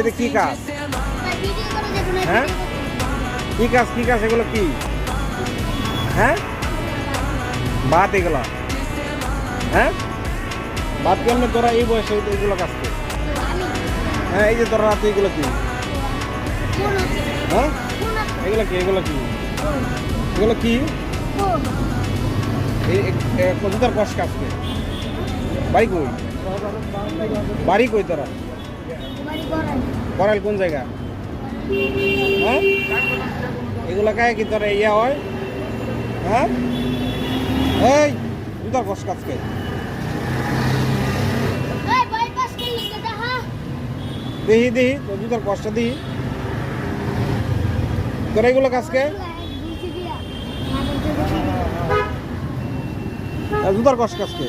এটা কি কাজ? হ্যাঁ, কি কাজ? কি কাজ এগুলো? কি হ্যাঁ, ভাত এগুলো? হ্যাঁ, ভাত কেমনে তোরা এই বয়সে এগুলো কাজ কর? হ্যাঁ, এই যে তোরা রাতে এগুলো কি? হ্যাঁ, এগুলো কি? এগুলো কি? এগুলো কি? জুতার কষ কাজকে বাড়ি কই? বাড়ি কই তোরা? করাল কোন জায়গা? হ্যাঁ, এগুলো কায় কি তোরা ইয়া হয়? হ্যাঁ, এই জুতার কষ কাজকে দেখি দেখি তোর জুতার কষ্টটা দিই তোরা এগুলো কাজকে জুতার কষ কাজকে